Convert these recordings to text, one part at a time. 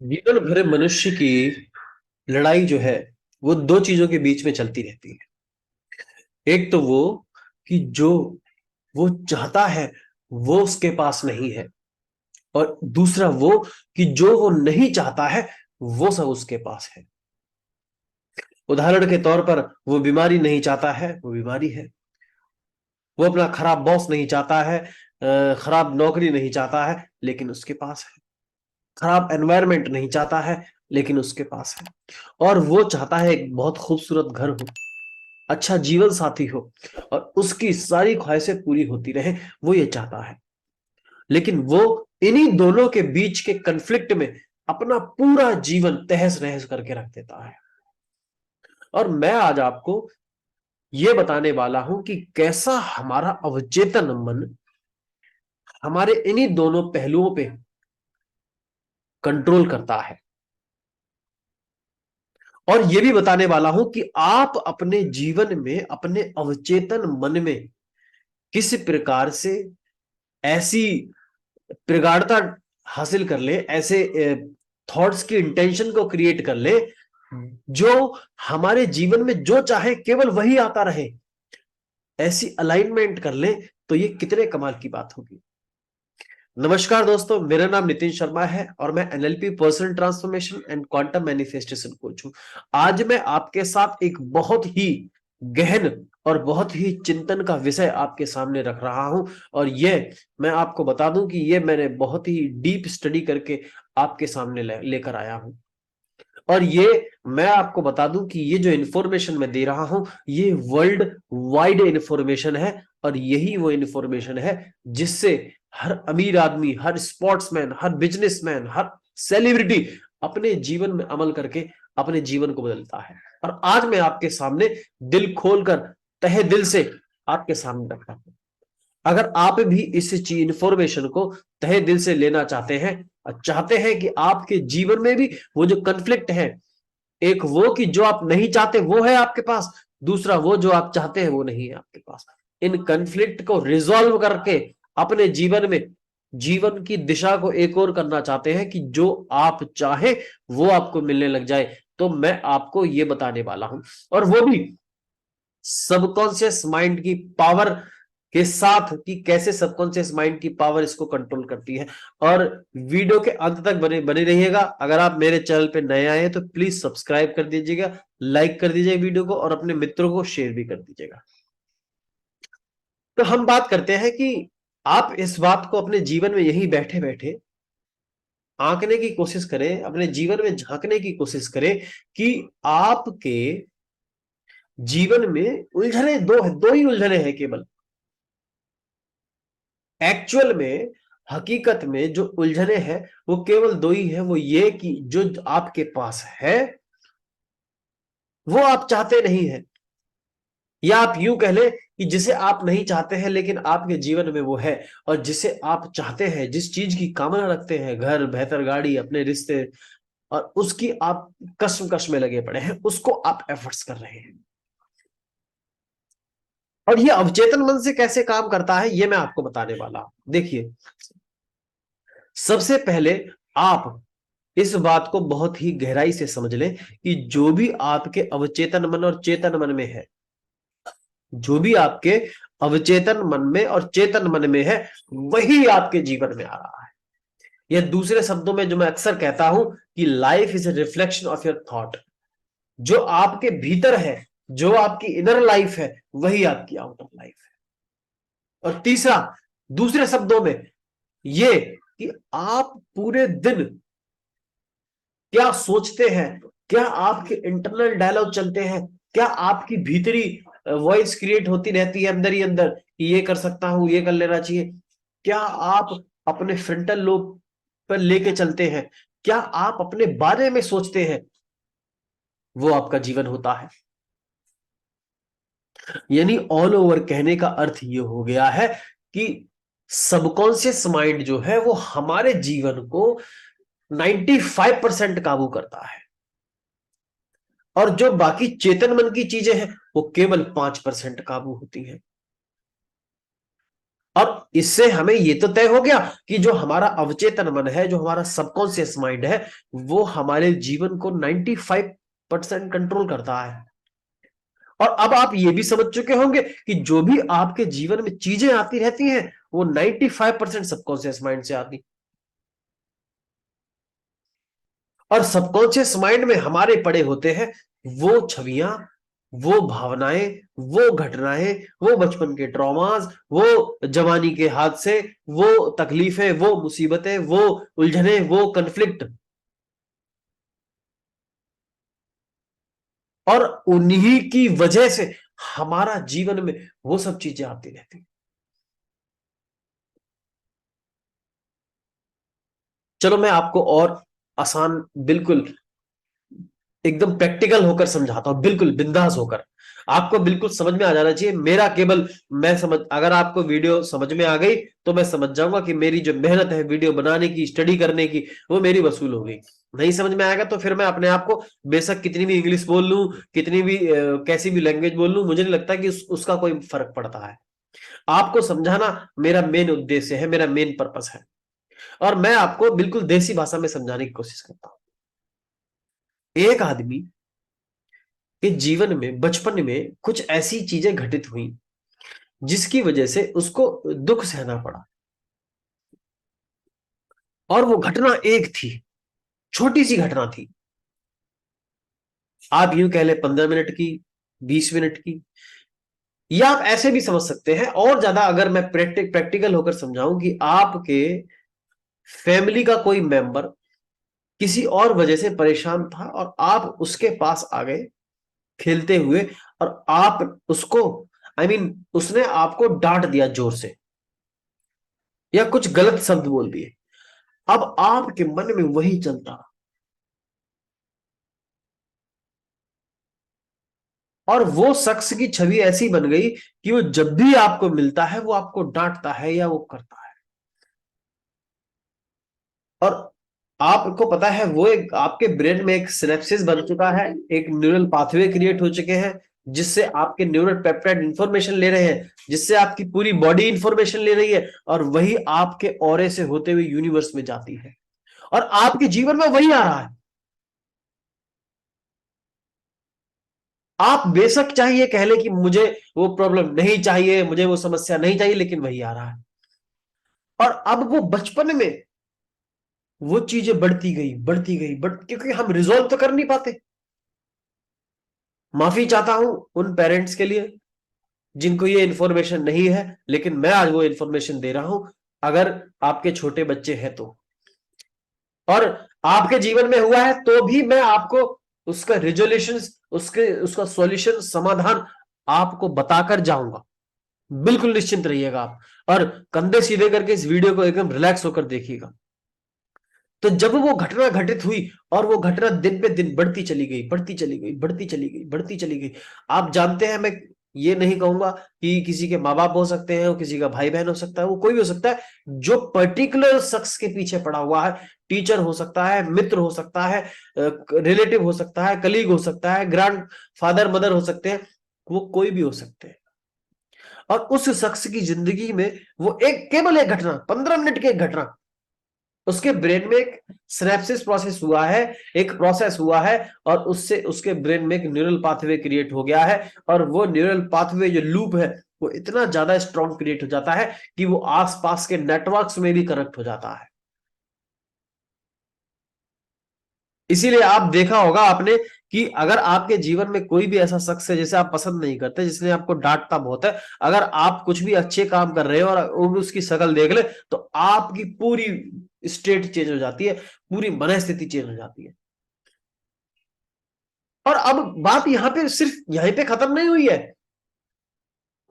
जीवन भर मनुष्य की लड़ाई जो है वो दो चीजों के बीच में चलती रहती है। एक तो वो कि जो वो चाहता है वो उसके पास नहीं है, और दूसरा वो कि जो वो नहीं चाहता है वो सब उसके पास है। उदाहरण के तौर पर वो बीमारी नहीं चाहता है, वो बीमारी है। वो अपना खराब बॉस नहीं चाहता है, खराब नौकरी नहीं चाहता है, लेकिन उसके पास है। खराब एनवायरनमेंट नहीं चाहता है, लेकिन उसके पास है। और वो चाहता है एक बहुत खूबसूरत घर हो, अच्छा जीवन साथी हो, और उसकी सारी ख्वाहिशें पूरी होती रहे, वो ये चाहता है। लेकिन वो इन्हीं दोनों के बीच के कन्फ्लिक्ट में अपना पूरा जीवन तहस नहस करके रख देता है। और मैं आज आपको ये बताने वाला हूं कि कैसा हमारा अवचेतन मन हमारे इन्हीं दोनों पहलुओं पे कंट्रोल करता है। और ये भी बताने वाला हूं कि आप अपने जीवन में अपने अवचेतन मन में किस प्रकार से ऐसी प्रगाढ़ता हासिल कर ले, ऐसे थॉट्स की इंटेंशन को क्रिएट कर ले जो हमारे जीवन में जो चाहे केवल वही आता रहे। ऐसी अलाइनमेंट कर ले तो ये कितने कमाल की बात होगी। नमस्कार दोस्तों, मेरा नाम नितिन शर्मा है और मैं NLP personal transformation and quantum manifestation coach हूं। आज मैं आपके साथ एक बहुत ही गहन और बहुत ही चिंतन का विषय आपके सामने रख रहा हूं। और ये मैं आपको बता दूं कि ये मैंने बहुत ही डीप स्टडी करके आपके सामने लेकर आया हूं। और ये मैं आपको बता दूं कि ये जो इंफॉर्मेशन मैं दे रहा हूं ये वर्ल्ड वाइड इंफॉर्मेशन है। और यही वो इंफॉर्मेशन है जिससे हर अमीर आदमी, हर स्पोर्ट्समैन, हर बिजनेसमैन, हर सेलिब्रिटी अपने जीवन में अमल करके अपने जीवन को बदलता है। और आज मैं आपके सामने दिल खोलकर, तहे दिल से आपके सामने रखता हूं। अगर आप भी इस इंफॉर्मेशन को तहे दिल से लेना चाहते हैं और चाहते हैं कि आपके जीवन में भी वो जो कन्फ्लिक्ट है, एक वो कि जो आप नहीं चाहते वो है आपके पास, दूसरा वो जो आप चाहते हैं वो नहीं है आपके पास, इन कन्फ्लिक्ट को रिजॉल्व करके अपने जीवन में जीवन की दिशा को एक और करना चाहते हैं कि जो आप चाहे वो आपको मिलने लग जाए, तो मैं आपको ये बताने वाला हूं। और वो भी सबकॉन्शियस माइंड की पावर के साथ कि कैसे सबकॉन्शियस माइंड की पावर इसको कंट्रोल करती है। और वीडियो के अंत तक बने बने रहिएगा। अगर आप मेरे चैनल पे नए आए हैं तो प्लीज सब्सक्राइब कर दीजिएगा, लाइक कर दीजिएगा वीडियो को, और अपने मित्रों को शेयर भी कर दीजिएगा। तो हम बात करते हैं कि आप इस बात को अपने जीवन में यही बैठे बैठे आंकने की कोशिश करें, अपने जीवन में झांकने की कोशिश करें कि आपके जीवन में उलझने दो है, दो ही उलझने हैं केवल। एक्चुअल में, हकीकत में जो उलझने हैं वो केवल दो ही है। वो ये कि जो आपके पास है वो आप चाहते नहीं है, या आप यूं कह ले कि जिसे आप नहीं चाहते हैं लेकिन आपके जीवन में वो है। और जिसे आप चाहते हैं, जिस चीज की कामना रखते हैं, घर, बेहतर गाड़ी, अपने रिश्ते, और उसकी आप कश्मकश में लगे पड़े हैं, उसको आप एफर्ट्स कर रहे हैं। और ये अवचेतन मन से कैसे काम करता है ये मैं आपको बताने वाला हूं। देखिए, सबसे पहले आप इस बात को बहुत ही गहराई से समझ लें कि जो भी आपके अवचेतन मन और चेतन मन में है, जो भी आपके अवचेतन मन में और चेतन मन में है, वही आपके जीवन में आ रहा है। यह दूसरे शब्दों में जो मैं अक्सर कहता हूं कि life is a reflection of your thought. जो आपके भीतर है, जो आपकी इनर लाइफ है, वही आपकी आउटर लाइफ है। और तीसरा, दूसरे शब्दों में ये कि आप पूरे दिन क्या सोचते हैं, क्या आपके इंटरनल डायलॉग चलते हैं, क्या आपकी भीतरी वॉइस क्रिएट होती रहती है अंदर ही अंदर कि ये कर सकता हूं, ये कर लेना चाहिए। क्या आप अपने फ्रंटल लोब पर लेके चलते हैं, क्या आप अपने बारे में सोचते हैं, वो आपका जीवन होता है। यानी ऑल ओवर कहने का अर्थ ये हो गया है कि सबकॉन्शियस माइंड जो है वो हमारे जीवन को 95% काबू करता है, और जो बाकी चेतन मन की चीजें हैं वो केवल 5% काबू होती हैं। और इससे हमें ये तो तय हो गया कि जो हमारा अवचेतन मन है, जो हमारा सबकॉन्शियस माइंड है, वो हमारे जीवन को 95% कंट्रोल करता है। और अब आप ये भी समझ चुके होंगे कि जो भी आपके जीवन में चीजें आती रहती हैं, वो 95% सबकॉन्शियस माइंड से आती। और सबकॉन्शियस माइंड में हमारे पड़े होते हैं वो छवियां, वो भावनाएं, वो घटनाएं, वो बचपन के ट्रॉमास, वो जवानी के हादसे, वो तकलीफें, वो मुसीबतें, वो उलझने, वो कन्फ्लिक्ट। और उन्हीं की वजह से हमारा जीवन में वो सब चीजें आती रहती। चलो मैं आपको और आसान, बिल्कुल एकदम प्रैक्टिकल होकर समझाता हूं, बिल्कुल बिंदास होकर। आपको बिल्कुल समझ में आ जाना चाहिए, मेरा केवल मैं समझ, अगर आपको वीडियो समझ में आ गई तो मैं समझ जाऊंगा कि मेरी जो मेहनत है वीडियो बनाने की, स्टडी करने की, वो मेरी वसूल हो गई। नहीं समझ में आएगा तो फिर मैं अपने आप को बेशक कितनी भी इंग्लिश बोल लूं, कितनी भी कैसी भी लैंग्वेज बोल लूं, मुझे नहीं लगता कि उसका कोई फर्क पड़ता है। आपको समझाना मेरा मेन उद्देश्य है, मेरा मेन पर्पस है। और मैं आपको बिल्कुल देसी भाषा में समझाने की कोशिश करता हूं। एक आदमी कि जीवन में बचपन में कुछ ऐसी चीजें घटित हुई जिसकी वजह से उसको दुख सहना पड़ा। और वो घटना एक थी, छोटी सी घटना थी। आप यूं कह ले 15 मिनट की, 20 मिनट की, या आप ऐसे भी समझ सकते हैं और ज्यादा, अगर मैं प्रैक्टिकल होकर समझाऊं कि आपके फैमिली का कोई मेंबर किसी और वजह से परेशान था और आप उसके पास आ गए खेलते हुए, और आप उसको, उसने आपको डांट दिया जोर से या कुछ गलत शब्द बोल दिए। अब आपके मन में वही चलता, और वो शख्स की छवि ऐसी बन गई कि वो जब भी आपको मिलता है वो आपको डांटता है या वो करता है। और आपको पता है वो एक आपके ब्रेन में एक सिनेप्सिस बन चुका है, एक न्यूरल पाथवे क्रिएट हो चुके हैं, जिससे आपके न्यूरल पेप्टाइड इंफॉर्मेशन ले रहे हैं, जिससे आपकी पूरी बॉडी इंफॉर्मेशन ले रही है, और वही आपके ऑरे से होते हुए यूनिवर्स में जाती है, और आपके जीवन में वही आ रहा है। आप बेशक चाहिए कह ले कि मुझे वो प्रॉब्लम नहीं चाहिए, मुझे वो समस्या नहीं चाहिए, लेकिन वही आ रहा है। और अब वो बचपन में वो चीजें बढ़ती गई, बढ़ती गई, क्योंकि हम रिजॉल्व तो कर नहीं पाते। माफी चाहता हूं उन पेरेंट्स के लिए जिनको ये इंफॉर्मेशन नहीं है, लेकिन मैं आज वो इंफॉर्मेशन दे रहा हूं। अगर आपके छोटे बच्चे हैं तो, और आपके जीवन में हुआ है तो भी, मैं आपको उसका रिजोल्यूशन, उसका सॉल्यूशन, समाधान आपको बताकर जाऊंगा। बिल्कुल निश्चिंत रहिएगा आप, और कंधे सीधे करके इस वीडियो को एकदम रिलैक्स होकर देखिएगा। तो जब वो घटना घटित हुई, और वो घटना दिन पे दिन बढ़ती चली गई, बढ़ती चली गई, बढ़ती चली गई, बढ़ती चली गई। आप जानते हैं, मैं ये नहीं कहूंगा कि किसी के माँ बाप हो सकते हैं, किसी का भाई बहन हो सकता है, वो कोई भी हो सकता है, जो पर्टिकुलर शख्स के पीछे पड़ा हुआ है। टीचर हो सकता है, मित्र हो सकता है, रिलेटिव हो सकता है, कलीग हो सकता है, ग्रैंड फादर मदर हो सकते हैं, वो कोई भी हो सकते हैं। और उस शख्स की जिंदगी में वो एक, केवल एक घटना, 15 मिनट की एक घटना, उसके ब्रेन में एक सिनेप्सिस प्रोसेस हुआ है, एक प्रोसेस हुआ है, और उससे उसके ब्रेन में एक न्यूरल पाथवे क्रिएट हो गया है। और वो न्यूरल पाथवे जो लूप है, वो इतना ज्यादा स्ट्रॉन्ग क्रिएट हो जाता है कि वो आसपास के नेटवर्क्स में भी कनेक्ट हो जाता है। इसीलिए आप देखा होगा आपने कि अगर आपके जीवन में कोई भी ऐसा शख्स है जिसे आप पसंद नहीं करते, जिसने आपको डांटता बहुत है, अगर आप कुछ भी अच्छे काम कर रहे हो और वो भी उसकी शक्ल देख ले, तो आपकी पूरी स्टेट चेंज हो जाती है, पूरी मनस्थिति चेंज हो जाती है। और अब बात यहां पे सिर्फ यहीं पे खत्म नहीं हुई है,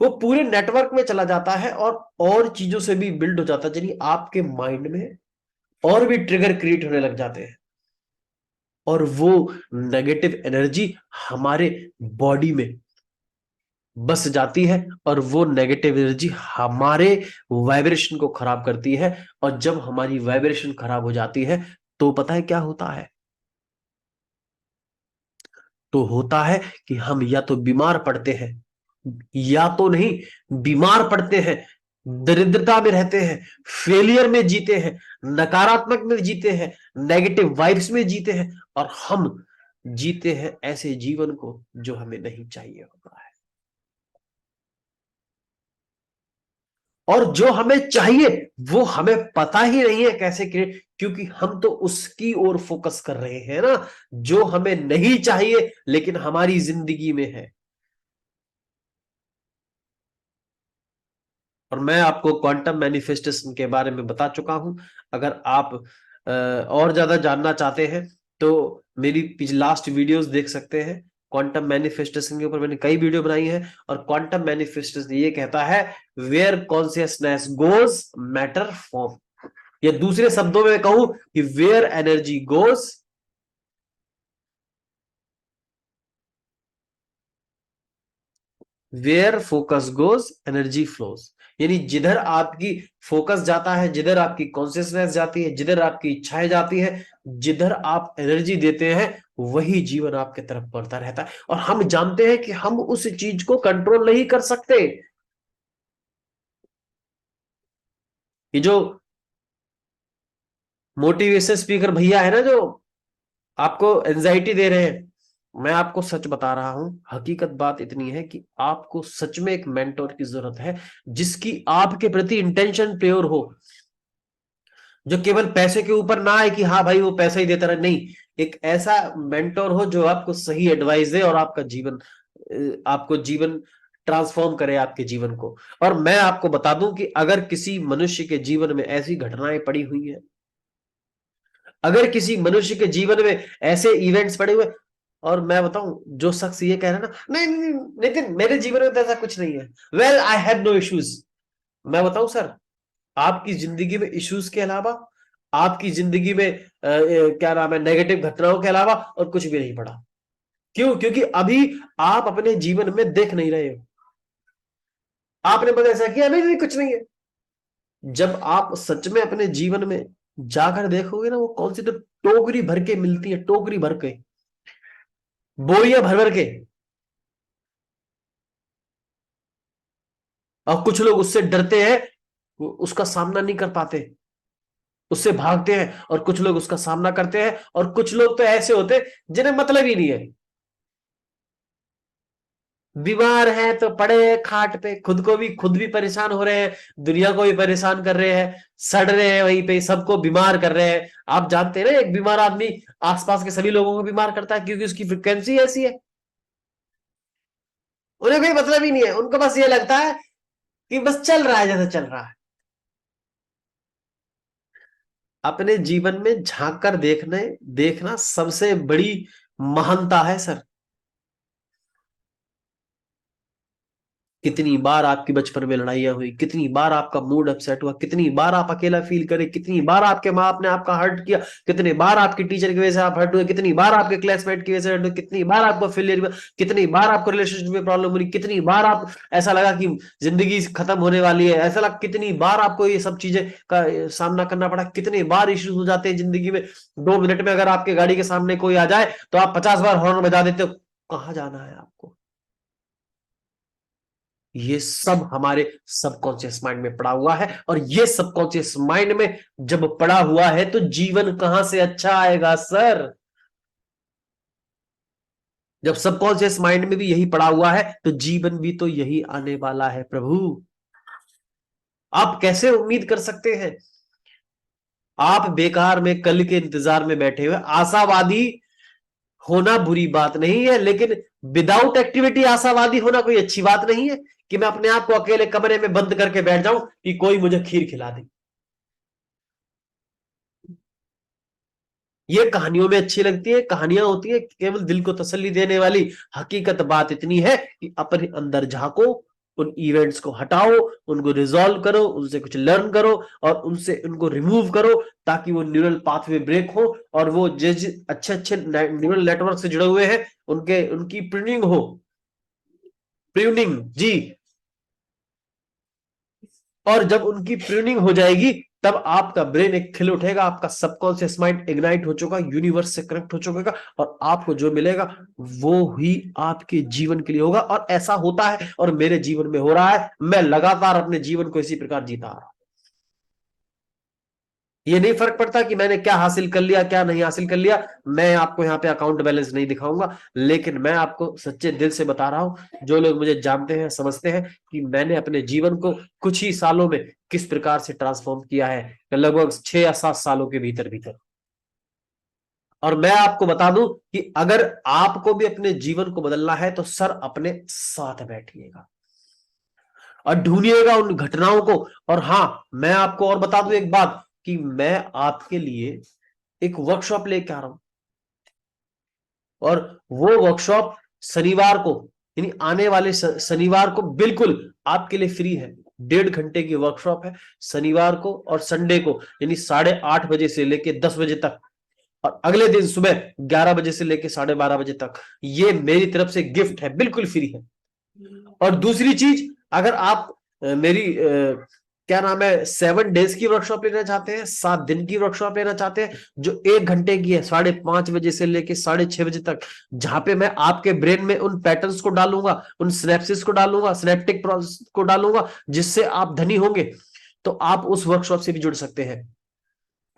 वो पूरे नेटवर्क में चला जाता है, और चीजों से भी बिल्ड हो जाता है, यानी आपके माइंड में और भी ट्रिगर क्रिएट होने लग जाते हैं, और वो नेगेटिव एनर्जी हमारे बॉडी में बस जाती है, और वो नेगेटिव एनर्जी हमारे वाइब्रेशन को खराब करती है। और जब हमारी वाइब्रेशन खराब हो जाती है, तो पता है क्या होता है? तो होता है कि हम या तो बीमार पड़ते हैं, या तो नहीं, बीमार पड़ते हैं। दरिद्रता में रहते हैं, फेलियर में जीते हैं, नकारात्मक में जीते हैं, नेगेटिव वाइब्स में जीते हैं, और हम जीते हैं ऐसे जीवन को जो हमें नहीं चाहिए होता है। और जो हमें चाहिए वो हमें पता ही नहीं है कैसे क्रिएट, क्योंकि हम तो उसकी ओर फोकस कर रहे हैं ना, जो हमें नहीं चाहिए लेकिन हमारी जिंदगी में है। और मैं आपको क्वांटम मैनिफेस्टेशन के बारे में बता चुका हूं। अगर आप और ज्यादा जानना चाहते हैं तो मेरी लास्ट वीडियोस देख सकते हैं। क्वांटम मैनिफेस्टेशन के ऊपर मैंने कई वीडियो बनाई है। और क्वांटम मैनिफेस्टेशन ये कहता है, where consciousness goes matter form, या दूसरे शब्दों में कहूं कि where energy goes, where focus goes energy flows. यानी जिधर आपकी फोकस जाता है, जिधर आपकी कॉन्शियसनेस जाती है, जिधर आपकी इच्छाएं जाती है, जिधर आप एनर्जी देते हैं, वही जीवन आपके तरफ बढ़ता रहता है। और हम जानते हैं कि हम उस चीज को कंट्रोल नहीं कर सकते। ये जो मोटिवेशन स्पीकर भैया है ना, जो आपको एंजाइटी दे रहे हैं, मैं आपको सच बता रहा हूं, हकीकत बात इतनी है कि आपको सच में एक मेंटोर की जरूरत है, जिसकी आपके प्रति इंटेंशन प्योर हो, जो केवल पैसे के ऊपर ना आए कि हाँ भाई वो पैसा ही देता रहे, नहीं। एक ऐसा मेंटोर हो जो आपको सही एडवाइस दे और आपका जीवन, आपको जीवन ट्रांसफॉर्म करे, आपके जीवन को। और मैं आपको बता दूं कि अगर किसी मनुष्य के जीवन में ऐसी घटनाएं पड़ी हुई हैं, अगर किसी मनुष्य के जीवन में ऐसे इवेंट्स पड़े हुए, और मैं बताऊं, जो शख्स ये कह रहा है ना, नहीं नहीं नहीं, नितिन मेरे जीवन में तो ऐसा कुछ नहीं है, well I have no issues, मैं बताऊं सर, आपकी जिंदगी में इश्यूज के अलावा, आपकी जिंदगी में क्या नाम है, नेगेटिव घटनाओं के अलावा और कुछ भी नहीं पड़ा। क्यों? क्योंकि अभी आप अपने जीवन में देख नहीं रहे हो। आपने बस ऐसा किया, नहीं नहीं कुछ नहीं है। जब आप सच में अपने जीवन में जाकर देखोगे ना, वो कौन सी तो टोकरी भर के मिलती है, टोकरी भर के, बोरियां भर भर के। और कुछ लोग उससे डरते हैं, वो उसका सामना नहीं कर पाते, उससे भागते हैं। और कुछ लोग उसका सामना करते हैं। और कुछ लोग तो ऐसे होते हैं जिन्हें मतलब ही नहीं है, बीमार हैं तो पड़े हैं खाट पे, खुद भी परेशान हो रहे हैं, दुनिया को भी परेशान कर रहे हैं, सड़ रहे हैं वहीं पे, सबको बीमार कर रहे हैं। आप जानते हैं ना, एक बीमार आदमी आसपास के सभी लोगों को बीमार करता है, क्योंकि उसकी फ्रिक्वेंसी ऐसी है। उन्हें कोई मतलब ही नहीं है, उनको बस ये लगता है कि बस चल रहा है जैसे चल रहा है। अपने जीवन में झांक कर देखना सबसे बड़ी महानता है सर। कितनी बार आपकी बचपन में लड़ाइयां हुई, कितनी बार आपका मूड अपसेट हुआ, कितनी बार आप अकेला फील करे, कितनी बार आपके माँ बाप ने आपका हर्ट किया, कितनी बार आपकी टीचर की वजह से आप हर्ट हुए, कितनी बार आपके क्लासमेट की वजह से हर्ट हुए, कितनी बार आपको फेलियर हुआ, कितनी बार आपको रिलेशनशिप में प्रॉब्लम हुई, कितनी बार आप ऐसा लगा कि जिंदगी खत्म होने वाली है, ऐसा लगा, कितनी बार आपको ये सब चीजें का सामना करना पड़ा, कितने बार इश्यूज हो जाते हैं जिंदगी में। 2 मिनट में अगर आपके गाड़ी के सामने कोई आ जाए तो आप 50 बार हॉर्न बजा देते हो, कहाँ जाना है आपको। ये सब हमारे सबकॉन्शियस माइंड में पड़ा हुआ है। और ये सबकॉन्शियस माइंड में जब पड़ा हुआ है तो जीवन कहां से अच्छा आएगा सर। जब सबकॉन्शियस माइंड में भी यही पड़ा हुआ है तो जीवन भी तो यही आने वाला है प्रभु। आप कैसे उम्मीद कर सकते हैं? आप बेकार में कल के इंतजार में बैठे हुए, आशावादी होना बुरी बात नहीं है, लेकिन विदाउट एक्टिविटी आशावादी होना कोई अच्छी बात नहीं है, कि मैं अपने आप को अकेले कमरे में बंद करके बैठ जाऊं कि कोई मुझे खीर खिला दे। ये कहानियों में अच्छी लगती है, कहानियां होती है केवल दिल को तसल्ली देने वाली। हकीकत बात इतनी है कि अपने अंदर झांको, उन इवेंट्स को हटाओ, उनको रिजॉल्व करो, उनसे कुछ लर्न करो, और उनसे उनको रिमूव करो, ताकि वो न्यूरल पाथवे ब्रेक हो, और वो जिस अच्छे अच्छे न्यूरल नेटवर्क से जुड़े हुए हैं उनके उनकी प्रूनिंग हो। प्रूनिंग जी। और जब उनकी प्रूनिंग हो जाएगी तब आपका ब्रेन एक खिल उठेगा, आपका सबकॉन्शियस माइंड इग्नाइट हो चुका, यूनिवर्स से कनेक्ट हो चुका, और आपको जो मिलेगा वो ही आपके जीवन के लिए होगा। और ऐसा होता है, और मेरे जीवन में हो रहा है। मैं लगातार अपने जीवन को इसी प्रकार जीता आ रहा हूं। ये नहीं फर्क पड़ता कि मैंने क्या हासिल कर लिया, क्या नहीं हासिल कर लिया। मैं आपको यहाँ पे अकाउंट बैलेंस नहीं दिखाऊंगा, लेकिन मैं आपको सच्चे दिल से बता रहा हूं, जो लोग मुझे जानते हैं, समझते हैं कि मैंने अपने जीवन को कुछ ही सालों में किस प्रकार से ट्रांसफॉर्म किया है, लगभग 6 या 7 सालों के भीतर भीतर। और मैं आपको बता दूं कि अगर आपको भी अपने जीवन को बदलना है तो सर अपने साथ बैठिएगा और ढूंढिएगा उन घटनाओं को। और हां, मैं आपको और बता दूं एक बात, कि मैं आपके लिए एक वर्कशॉप लेके आ रहा हूं, और वो वर्कशॉप शनिवार को, यानी आने वाले शनिवार को बिल्कुल आपके लिए फ्री है। 1.5 घंटे की वर्कशॉप है, शनिवार को और संडे को, यानी 8:30 बजे से लेके 10 बजे तक, और अगले दिन सुबह 11 बजे से लेके 12:30 बजे तक। ये मेरी तरफ से गिफ्ट है, बिल्कुल फ्री है। और दूसरी चीज, अगर आप मेरी क्या नाम है 7 डेज की वर्कशॉप लेना चाहते हैं, 7 दिन की वर्कशॉप लेना चाहते हैं, जो 1 घंटे की है, 5:30 बजे से लेके 6:30 बजे तक, जहां पे मैं आपके ब्रेन में उन पैटर्न्स को डालूंगा, उन स्नैप्सिस को डालूंगा, सिनेप्टिक प्रोसेस को डालूंगा, जिससे आप धनी होंगे, तो आप उस वर्कशॉप से भी जुड़ सकते हैं।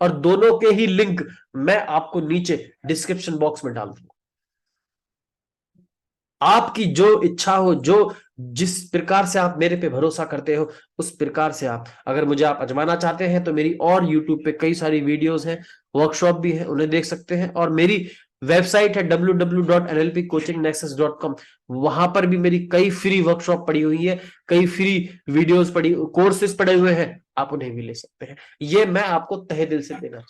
और दोनों के ही लिंक मैं आपको नीचे डिस्क्रिप्शन बॉक्स में डाल दूंगा। आपकी जो इच्छा हो, जो जिस प्रकार से आप मेरे पे भरोसा करते हो, उस प्रकार से आप, अगर मुझे आप आजमाना चाहते हैं, तो मेरी और YouTube पे कई सारी वीडियोस हैं, वर्कशॉप भी है, उन्हें देख सकते हैं। और मेरी वेबसाइट है www.nlpcoachingnexus.com, वहां पर भी मेरी कई फ्री वर्कशॉप पड़ी हुई है, कई फ्री वीडियोस पड़ी, कोर्सेज पड़े हुए हैं, आप उन्हें भी ले सकते हैं। ये मैं आपको तहे दिल से देना,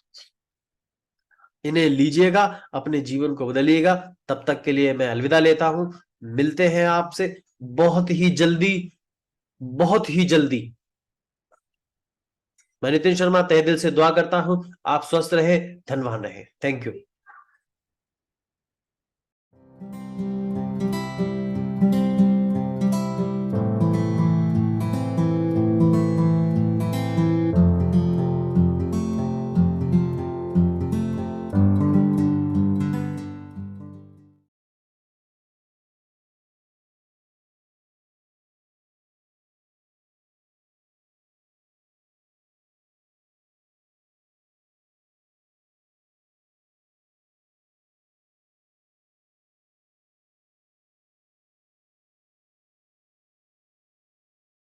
इन्हें लीजिएगा, अपने जीवन को बदलिएगा। तब तक के लिए मैं अलविदा लेता हूं, मिलते हैं आपसे बहुत ही जल्दी, बहुत ही जल्दी। मैं नितिन शर्मा तहे दिल से दुआ करता हूं, आप स्वस्थ रहे, धनवान रहे। Thank you.